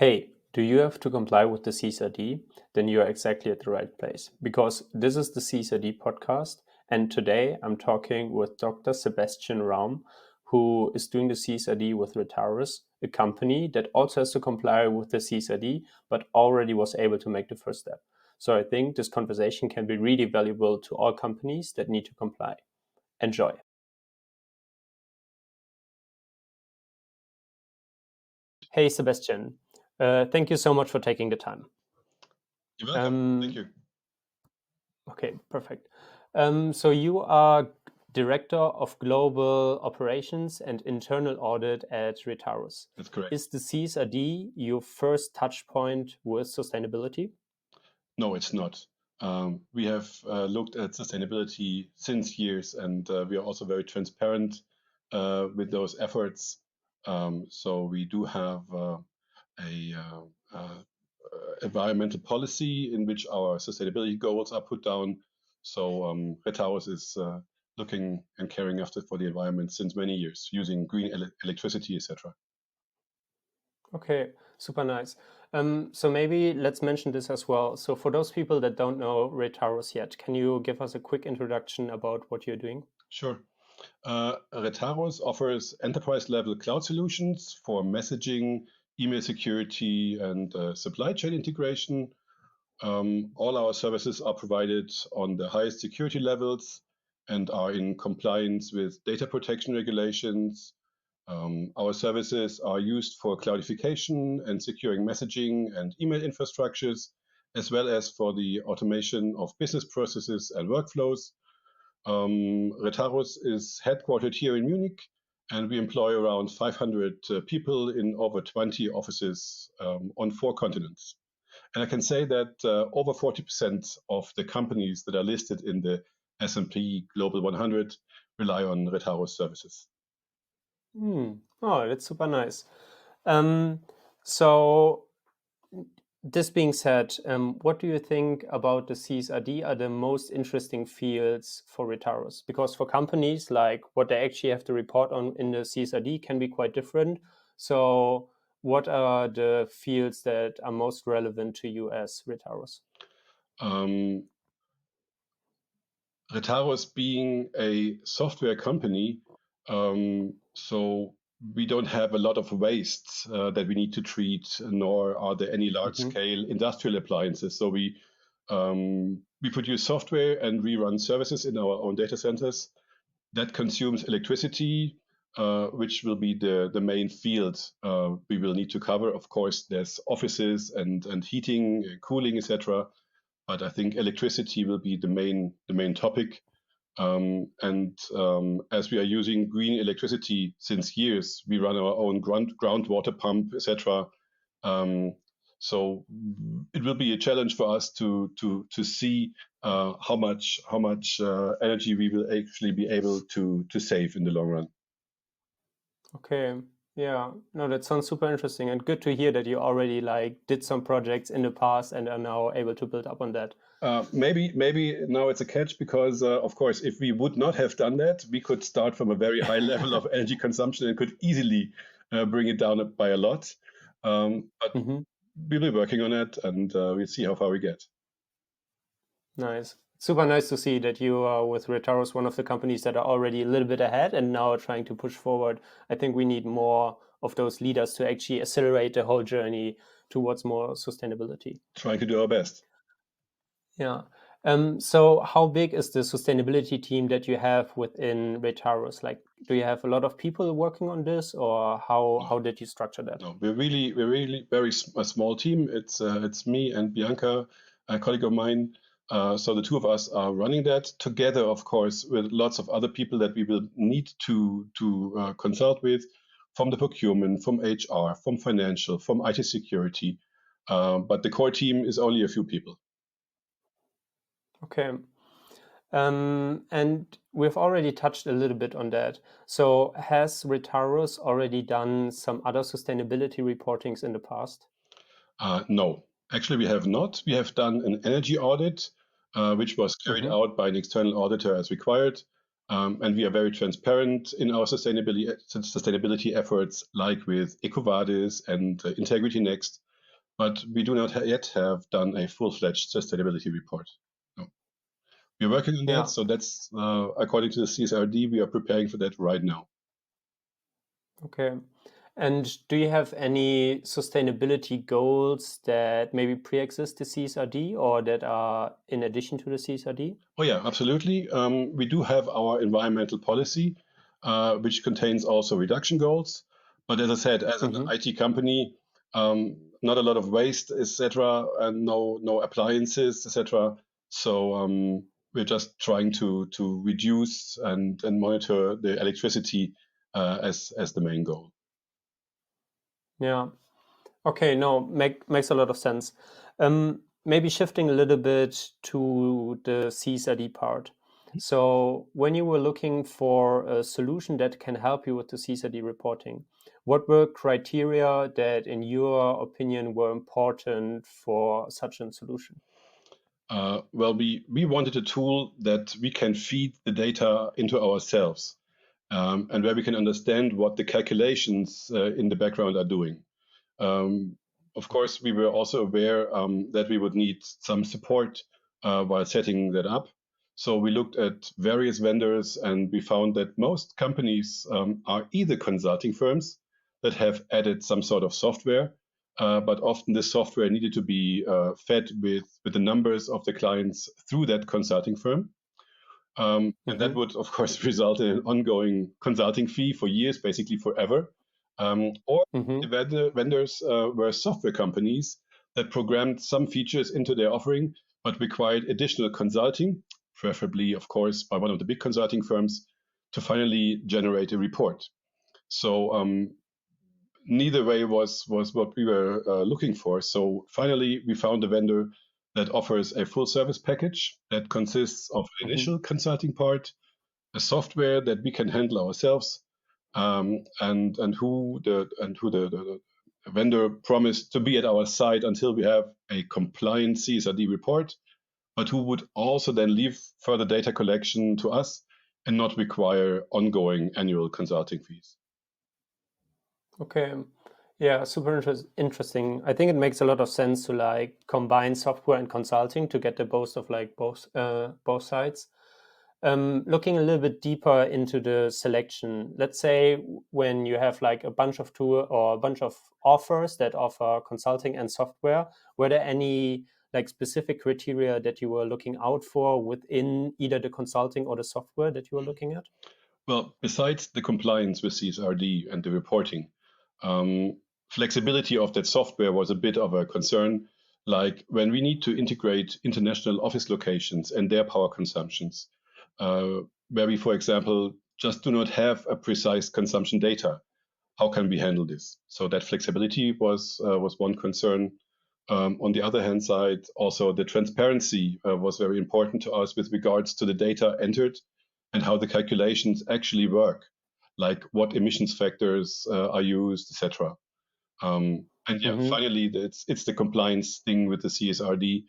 Hey, do you have to comply with the CSRD? Then you are exactly at the right place because this is the CSRD podcast. And today I'm talking with Dr. Sebastian Raum, who is doing the CSRD with Retarus, a company that also has to comply with the CSRD, but already was able to make the first step. So I think this conversation can be really valuable to all companies that need to comply. Enjoy. Hey, Sebastian. Thank you so much for taking the time. You're welcome. Thank you. Okay, perfect. So you are Director of Global Operations and Internal Audit at Retarus. That's correct. Is the CSRD your first touch point with sustainability? No, it's not. We have looked at sustainability since years, and we are also very transparent with those efforts. So we do have a environmental policy in which our sustainability goals are put down. So Retarus is looking and caring after for the environment since many years, using green electricity, etc. Okay, super nice. So maybe let's mention this as well. So for those people that don't know Retarus yet, can you give us a quick introduction about what you're doing? Sure. Retarus offers enterprise-level cloud solutions for messaging, email security, and supply chain integration. All our services are provided on the highest security levels and are in compliance with data protection regulations. Our services are used for cloudification and securing messaging and email infrastructures, as well as for the automation of business processes and workflows. Retarus is headquartered here in Munich, and we employ around 500 people in over 20 offices on 4 continents. And I can say that over 40% of the companies that are listed in the S&P Global 100 rely on Retarus services. Oh, that's super nice. So this being said, what do you think about the CSRD are the most interesting fields for Retarus? Because for companies, like what they actually have to report on in the CSRD can be quite different. So what are the fields that are most relevant to you as Retarus? Retarus being a software company, so we don't have a lot of waste that we need to treat, nor are there any large-scale industrial appliances. So we produce software and we run services in our own data centers that consumes electricity, which will be the main field we will need to cover. Of course, there's offices and heating, cooling, etc. But I think electricity will be the main topic. As we are using green electricity since years, we run our own groundwater pump, etc. So it will be a challenge for us to see how much energy we will actually be able to save in the long run. Okay. Yeah. No, that sounds super interesting and good to hear that you already did some projects in the past and are now able to build up on that. Maybe now it's a catch because, of course, if we would not have done that, we could start from a very high level of energy consumption and could easily bring it down by a lot. But we'll be working on it, and we'll see how far we get. Nice. Super nice to see that you are with Retarus, one of the companies that are already a little bit ahead and now are trying to push forward. I think we need more of those leaders to actually accelerate the whole journey towards more sustainability. Trying to do our best. Yeah. So how big is the sustainability team that you have within Retarus? Like, do you have a lot of people working on this, or how did you structure that? No, we're really a small team. It's me and Bianca, a colleague of mine. So the two of us are running that together, of course, with lots of other people that we will need to consult with, from the procurement, from HR, from financial, from IT security. But the core team is only a few people. Okay. And we've already touched a little bit on that. So has Retarus already done some other sustainability reportings in the past? No, actually we have not. We have done an energy audit, which was carried out by an external auditor as required. And we are very transparent in our sustainability efforts, like with EcoVadis and Integrity Next. but we do not yet have done a full-fledged sustainability report. No. We're working on Yeah. that, so that's according to the CSRD, we are preparing for that right now. Okay. And do you have any sustainability goals that maybe pre-exist the CSRD or that are in addition to the CSRD? Oh yeah, absolutely. We do have our environmental policy, which contains also reduction goals. But as I said, as an Mm-hmm. IT company, not a lot of waste, etc., and no appliances, etc. So we're just trying to reduce and monitor the electricity as the main goal. Yeah. Okay, no, makes a lot of sense. Maybe shifting a little bit to the CSRD part. So, when you were looking for a solution that can help you with the CSRD reporting, what were criteria that, in your opinion, were important for such a solution? Well, we wanted a tool that we can feed the data into ourselves, and where we can understand what the calculations in the background are doing. Um, of course, we were also aware that we would need some support while setting that up. So we looked at various vendors and we found that most companies are either consulting firms that have added some sort of software, but often this software needed to be fed with the numbers of the clients through that consulting firm. And that Mm-hmm. would, of course, result in an ongoing consulting fee for years, basically forever. Or the Mm-hmm. vendors were software companies that programmed some features into their offering, but required additional consulting, preferably, of course, by one of the big consulting firms, to finally generate a report. So neither way was what we were looking for. So finally, we found a vendor that offers a full service package that consists of an Mm-hmm. initial consulting part, a software that we can handle ourselves, and who the vendor promised to be at our side until we have a compliant CSRD report, but who would also then leave further data collection to us and not require ongoing annual consulting fees. Okay. Yeah, super interesting. I think it makes a lot of sense to like combine software and consulting to get the both of like both sides. Looking a little bit deeper into the selection, let's say when you have like a bunch of tool or a bunch of offers that offer consulting and software, were there any like specific criteria that you were looking out for within either the consulting or the software that you were looking at? Well, besides the compliance with CSRD and the reporting, flexibility of that software was a bit of a concern. Like when we need to integrate international office locations and their power consumptions, uh, where we, for example, just do not have a precise consumption data. How can we handle this? So that flexibility was one concern. On the other hand side, also the transparency was very important to us with regards to the data entered and how the calculations actually work, like what emissions factors are used, etc. And yeah, Mm-hmm. finally, it's the compliance thing with the CSRD,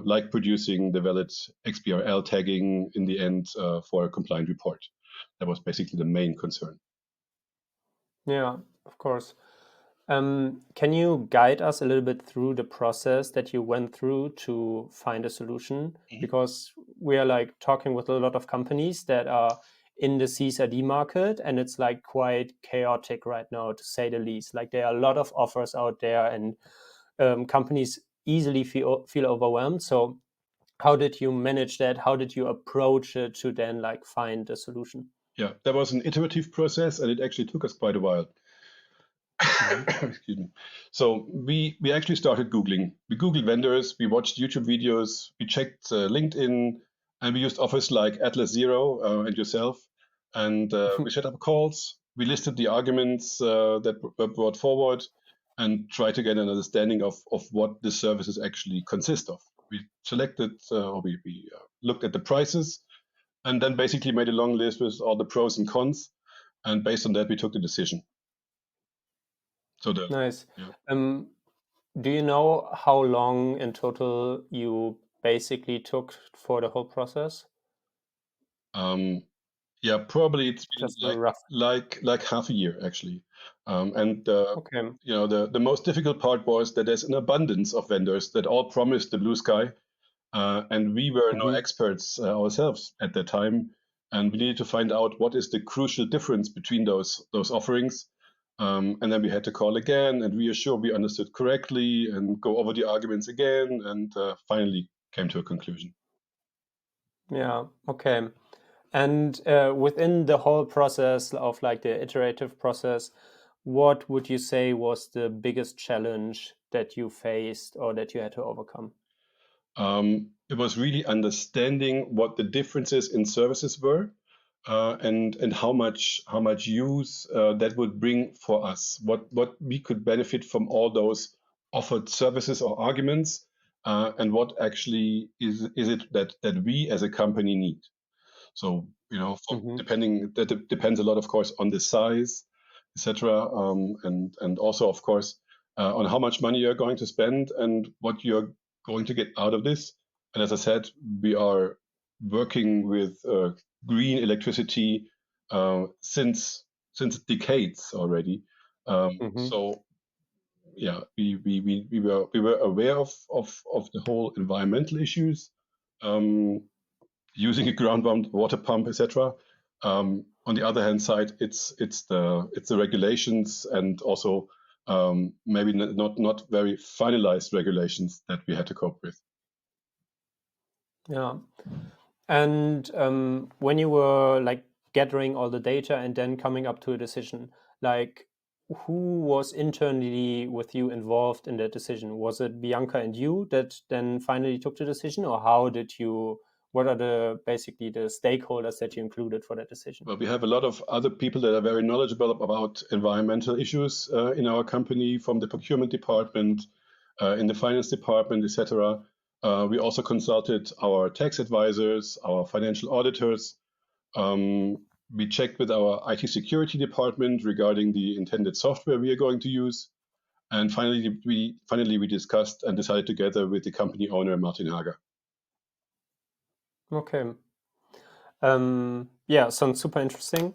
like producing the valid XBRL tagging in the end for a compliant report. That was basically the main concern. Yeah, of course. Can you guide us a little bit through the process that you went through to find a solution? Mhm. Because we are like talking with a lot of companies that are in the CSRD market, and it's like quite chaotic right now, to say the least. Like there are a lot of offers out there, and companies easily feel overwhelmed. So, how did you manage that? How did you approach it to then like find a solution? Yeah, that was an iterative process, and it actually took us quite a while. Hmm. Excuse me. So we actually started Googling. We Googled vendors, we watched YouTube videos, we checked LinkedIn, and we used offers like Atlas Zero and yourself. And we set up calls. We listed the arguments that were brought forward, and tried to get an understanding of what the services actually consist of. We selected or we looked at the prices, and then basically made a long list with all the pros and cons. And based on that, we took the decision. So the Nice. yeah. Um, Do you know how long in total you basically took for the whole process? Um, Yeah, probably it's been Just a rough. like half a year actually. Okay. The most difficult part was that there's an abundance of vendors that all promised the blue sky, and we were no Hmm. experts ourselves at that time, and we needed to find out what is the crucial difference between those offerings. And then we had to call again and reassure we understood correctly and go over the arguments again, and finally came to a conclusion. Yeah. Okay. And within the whole process of like the iterative process, what would you say was the biggest challenge that you faced or that you had to overcome? It was really understanding what the differences in services were, and how much use that would bring for us. What we could benefit from all those offered services or arguments, and what actually is it that we as a company need. So, Hmm. depends a lot, of course, on the size, etc., and also, of course, on how much money you're going to spend and what you're going to get out of this. And as I said, we are working with green electricity since decades already. Hmm. So yeah, we were aware of the whole environmental issues. Um, Using a ground wound water pump, etc. On the other hand side, it's the regulations and also maybe not very finalized regulations that we had to cope with. Yeah. And when you were like gathering all the data and then coming up to a decision, like who was internally with you involved in that decision? Was it Bianca and you that then finally took the decision, or how did you? What are the basically the stakeholders that you included for that decision? Well, we have a lot of other people that are very knowledgeable about environmental issues in our company, from the procurement department, in the finance department, etc. We also consulted our tax advisors, our financial auditors. We checked with our IT security department regarding the intended software we are going to use. And finally we discussed and decided together with the company owner, Martin Hager. Okay. Yeah, sounds super interesting.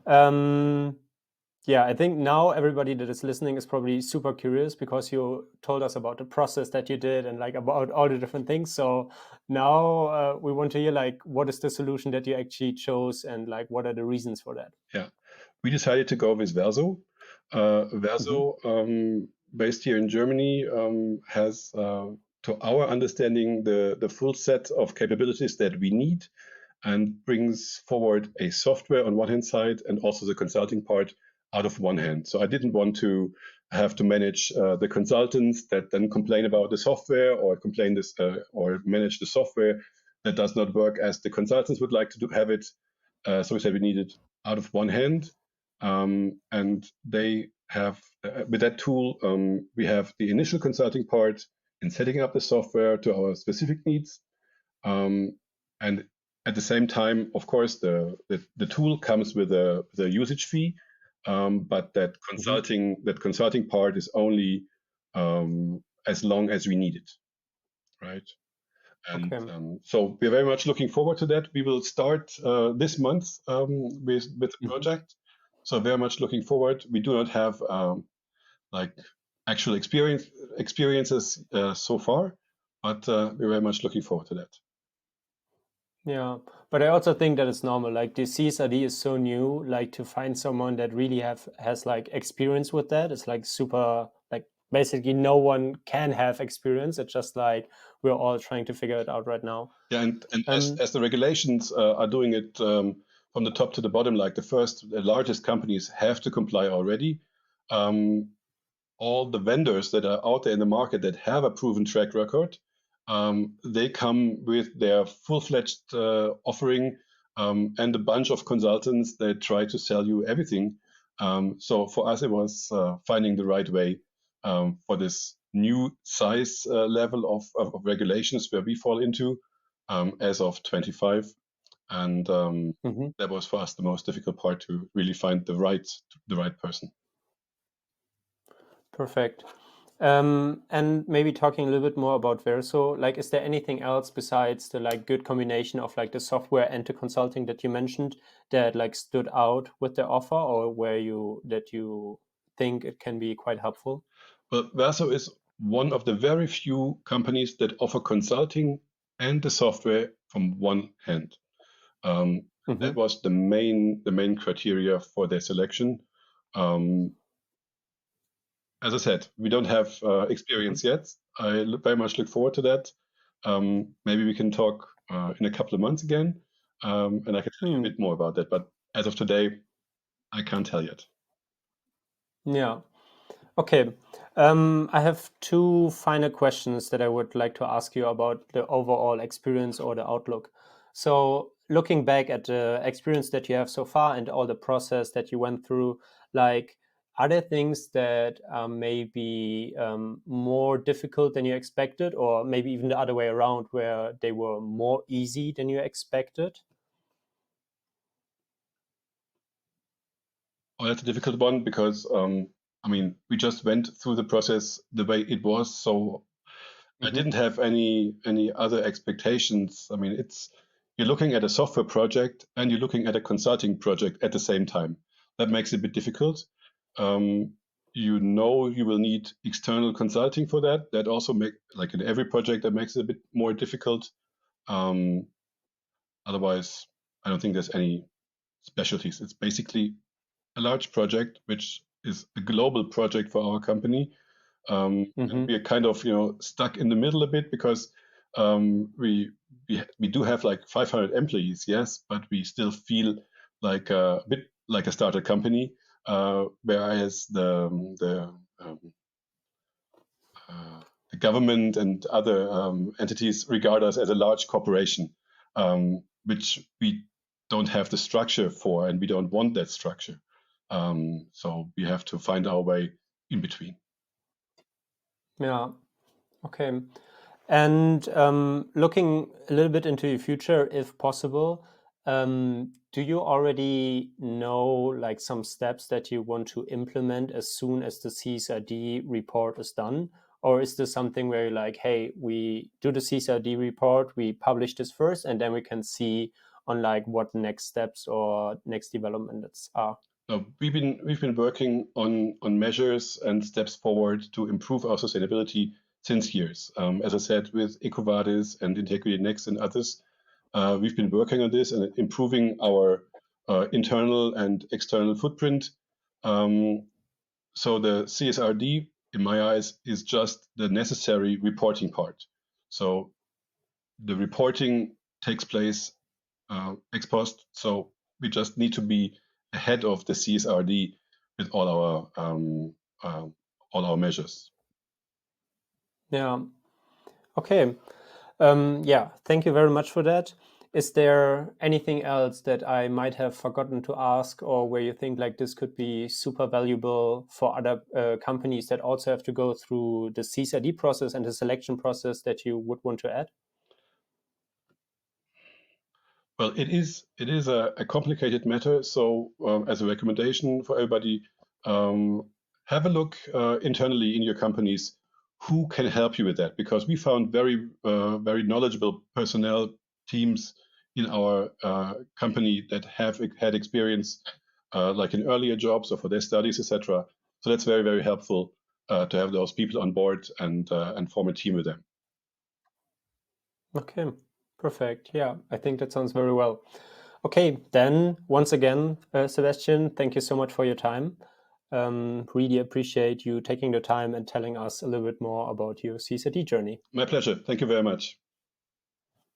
Um, Yeah, I think now everybody that is listening is probably super curious because you told us about the process that you did and like about all the different things. So now we want to hear like what is the solution that you actually chose and like what are the reasons for that? Yeah, we decided to go with Verso. Hmm. Verso, based here in Germany, has, to our understanding, the full set of capabilities that we need, and brings forward a software on one hand side and also the consulting part out of one hand. So I didn't want to have to manage the consultants that then complain about the software, or complain this or manage the software that does not work as the consultants would like to have it. So we said we need it out of one hand, and they have with that tool we have the initial consulting part in setting up the software to our specific needs. And at the same time, of course, the tool comes with a usage fee, but that Hmm. consulting part is only as long as we need it, right? And Okay. so we're very much looking forward to that. We will start this month with the Hmm. project. So very much looking forward. We do not have like actual experiences so far, but we're very much looking forward to that. Yeah, but I also think that it's normal. Like the CSRD is so new, like to find someone that really have has like experience with that, it's like super like basically no one can have experience. It's just like we're all trying to figure it out right now. Yeah, and Um, as the regulations are doing it from the top to the bottom, like the largest companies have to comply already. Um, all the vendors that are out there in the market that have a proven track record, they come with their full-fledged offering, and a bunch of consultants that try to sell you everything. So for us, it was finding the right way for this new size level of regulations where we fall into as of 25. And mhm. that was for us the most difficult part, to really find the right person. Perfect. And maybe talking a little bit more about Verso, like, is there anything else besides the like good combination of like the software and the consulting that you mentioned that like stood out with the offer, or where you think it can be quite helpful? Well, Verso is one of the very few companies that offer consulting and the software from one hand. That Mm-hmm. was the main criteria for their selection. Um, as I said, we don't have experience yet. I very much look forward to that. Maybe we can talk in a couple of months again, and I can tell you a Hmm. bit more about that. But as of today, I can't tell yet. Yeah. Okay. I have two final questions that I would like to ask you about the overall experience or the outlook. So, looking back at the experience that you have so far and all the process that you went through, like, are there things that are maybe more difficult than you expected, or maybe even the other way around, where they were more easy than you expected? Oh, that's a difficult one because I mean, we just went through the process the way it was, so I Mm-hmm. didn't have any other expectations. I mean, it's you're looking at a software project and you're looking at a consulting project at the same time. That makes it a bit difficult. Um, you know you will need external consulting for that. That also make like in every project that makes it a bit more difficult. Um, Otherwise, I don't think there's any specialties. It's basically a large project which is a global project for our company, and Mm-hmm. we are kind of stuck in the middle a bit because we do have like 500 employees, yes, but we still feel like a bit like a startup company, whereas um, uh, the government and other entities regard us as a large corporation, which we don't have the structure for, and we don't want that structure. So we have to find our way in between. Yeah. Okay. And looking a little bit into the future, if possible, do you already know like some steps that you want to implement as soon as the CSRD report is done? Or is this something where you're like, hey, we do the CSRD report, we publish this first, and then we can see on like what next steps or next developments are? We've been working on measures and steps forward to improve our sustainability since years. As I said, with EcoVadis and Integrity Next and others, we've been working on this and improving our internal and external footprint. Um, so the CSRD, in my eyes, is just the necessary reporting part. So the reporting takes place ex post. So we just need to be ahead of the CSRD with uh, all our measures. Yeah. Okay. Yeah, thank you very much for that. Is there anything else that I might have forgotten to ask, or where you think like this could be super valuable for other companies that also have to go through the CSRD process and the selection process that you would want to add? Well, it is a complicated matter. So as a recommendation for everybody, um, have a look internally in your companies who can help you with that, because we found very knowledgeable personnel teams in our company that have had experience like in earlier jobs or for their studies, etc. So that's very helpful to have those people on board and form a team with them. Okay, perfect. Yeah, I think that sounds very well. Okay, then once again, Sebastian, thank you so much for your time. Really appreciate you taking the time and telling us a little bit more about your CSRD journey. My pleasure. Thank you very much.